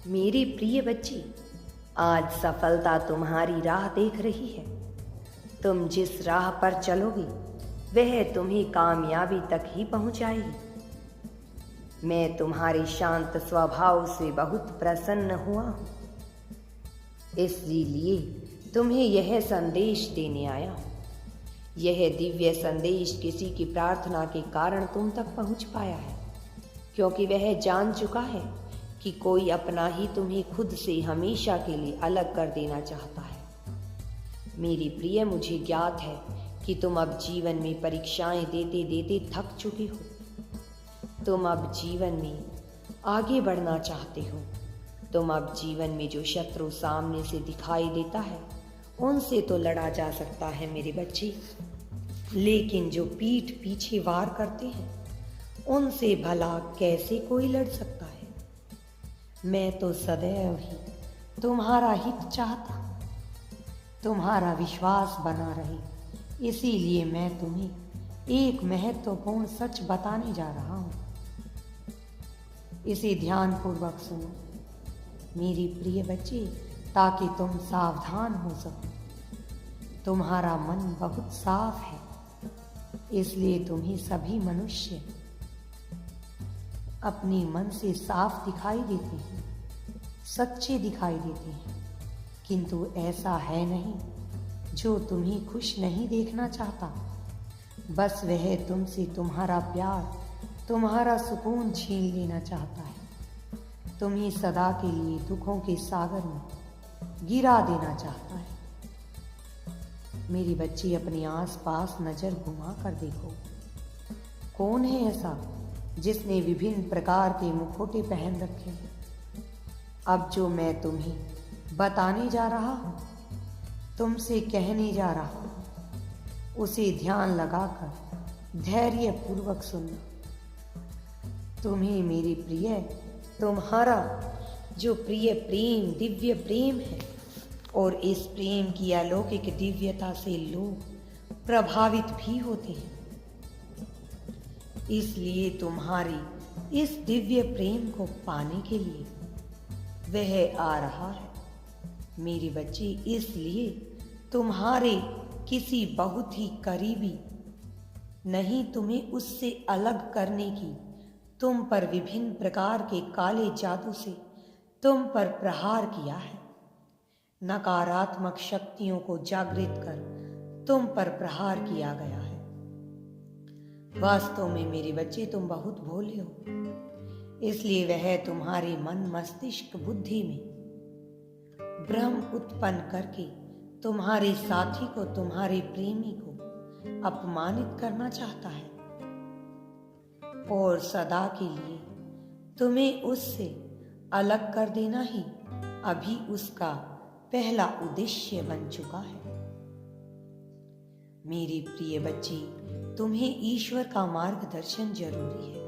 मेरी प्रिय बच्ची, आज सफलता तुम्हारी राह देख रही है। तुम जिस राह पर चलोगी वह तुम्हें कामयाबी तक ही पहुंचाएगी। मैं तुम्हारे शांत स्वभाव से बहुत प्रसन्न हुआ हूँ, इसलिए तुम्हें यह संदेश देने आया हूँ। यह दिव्य संदेश किसी की प्रार्थना के कारण तुम तक पहुंच पाया है, क्योंकि वह जान चुका है कि कोई अपना ही तुम्हें खुद से हमेशा के लिए अलग कर देना चाहता है। मेरी प्रिय, मुझे ज्ञात है कि तुम अब जीवन में परीक्षाएं देते देते थक चुके हो। तुम अब जीवन में आगे बढ़ना चाहते हो। तुम अब जीवन में जो शत्रु सामने से दिखाई देता है उनसे तो लड़ा जा सकता है मेरे बच्चे, लेकिन जो पीठ पीछे वार करते हैं उनसे भला कैसे कोई लड़ सकता है। मैं तो सदैव ही तुम्हारा हित चाहता हूँ, तुम्हारा विश्वास बना रहे, इसीलिए मैं तुम्हें एक महत्वपूर्ण सच बताने जा रहा हूँ। इसे ध्यानपूर्वक सुनो मेरी प्रिय बच्चे, ताकि तुम सावधान हो सको। तुम्हारा मन बहुत साफ है, इसलिए तुम्हें सभी मनुष्य अपने मन से साफ दिखाई देते हैं, सच्चे दिखाई देते हैं, किंतु ऐसा है नहीं। जो तुम्हें खुश नहीं देखना चाहता, बस वह तुमसे तुम्हारा प्यार, तुम्हारा सुकून छीन लेना चाहता है। तुम्हें सदा के लिए दुखों के सागर में गिरा देना चाहता है। मेरी बच्ची, अपने आसपास नजर घुमा कर देखो। कौन है ऐसा जिसने विभिन्न प्रकार के मुखौटे पहन रखे हैं? अब जो मैं तुम्हें बताने जा रहा हूँ, तुमसे कहने जा रहा हूँ, उसे ध्यान लगाकर धैर्य पूर्वक सुनना। तुम्हें मेरी प्रिय, तुम्हारा जो प्रिय प्रेम दिव्य प्रेम है, और इस प्रेम की अलौकिक दिव्यता से लोग प्रभावित भी होते हैं। इसलिए तुम्हारी इस दिव्य प्रेम को पाने के लिए वह आ रहा है मेरी बच्ची। इसलिए तुम्हारे किसी बहुत ही करीबी नहीं तुम्हें उससे अलग करने की, तुम पर विभिन्न प्रकार के काले जादू से तुम पर प्रहार किया है। नकारात्मक शक्तियों को जागृत कर तुम पर प्रहार किया गया है। वास्तव में मेरे बच्चे, तुम बहुत भोले हो, इसलिए वह तुम्हारे मन मस्तिष्क बुद्धि में भ्रम उत्पन्न करके तुम्हारे साथी को, तुम्हारे प्रेमी को अपमानित करना चाहता है, और सदा के लिए तुम्हें उससे अलग कर देना ही अभी उसका पहला उद्देश्य बन चुका है। मेरी प्रिय बच्ची, तुम्हें ईश्वर का मार्गदर्शन जरूरी है,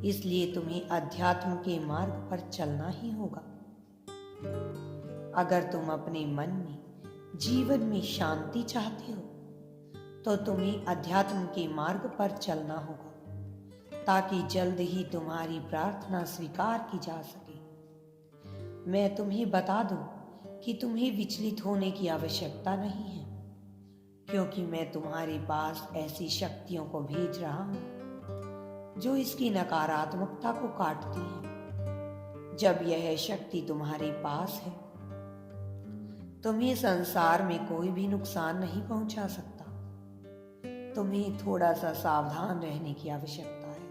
इसलिए तुम्हें अध्यात्म के मार्ग पर चलना ही होगा। अगर तुम अपने मन में जीवन में शांति चाहते हो तो तुम्हें अध्यात्म के मार्ग पर चलना होगा, ताकि जल्द ही तुम्हारी प्रार्थना स्वीकार की जा सके। मैं तुम्हें बता दूं कि तुम्हें विचलित होने की आवश्यकता नहीं है, क्योंकि मैं तुम्हारे पास ऐसी शक्तियों को भेज रहा हूं जो इसकी नकारात्मकता को काटती है। जब यह शक्ति तुम्हारे पास है, तुम्हें संसार में कोई भी नुकसान नहीं पहुंचा सकता। तुम्हें थोड़ा सा सावधान रहने की आवश्यकता है,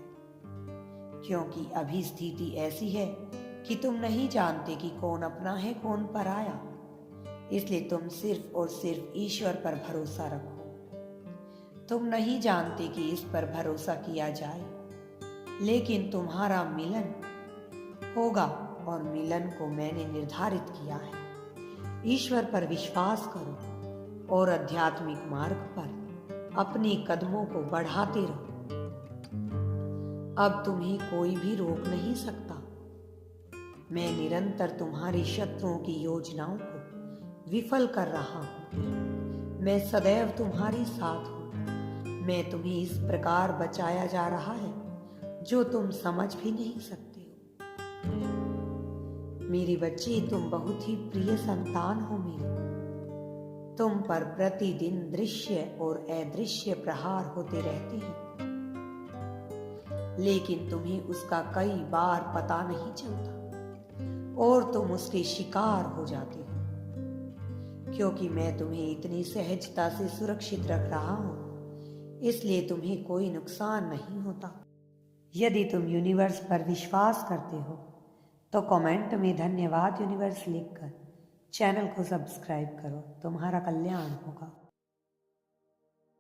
क्योंकि अभी स्थिति ऐसी है कि तुम नहीं जानते कि कौन अपना है कौन पराया। इसलिए तुम सिर्फ और सिर्फ ईश्वर पर भरोसा रखो। तुम नहीं जानते कि इस पर भरोसा किया जाए, लेकिन तुम्हारा मिलन होगा, और मिलन को मैंने निर्धारित किया है। ईश्वर पर विश्वास करो और आध्यात्मिक मार्ग पर अपने कदमों को बढ़ाते रहो। अब तुम्हें कोई भी रोक नहीं सकता। मैं निरंतर तुम्हारे शत्रुओं की योजनाओं को विफल कर रहा हूं। मैं सदैव तुम्हारे साथ हूं। मैं तुम्हें इस प्रकार बचाया जा रहा है जो तुम समझ भी नहीं सकते हो। मेरी बच्ची, तुम बहुत ही प्रिय संतान हो मेरी। तुम पर प्रतिदिन दृश्य और अदृश्य प्रहार होते रहते हैं, लेकिन तुम्हें उसका कई बार पता नहीं चलता और तुम उसके शिकार हो जाते हो, क्योंकि मैं तुम्हें इतनी सहजता से सुरक्षित रख रहा हूं, इसलिए तुम्हें कोई नुकसान नहीं होता। यदि तुम यूनिवर्स पर विश्वास करते हो तो कमेंट में धन्यवाद यूनिवर्स लिखकर चैनल को सब्सक्राइब करो। तुम्हारा कल्याण होगा।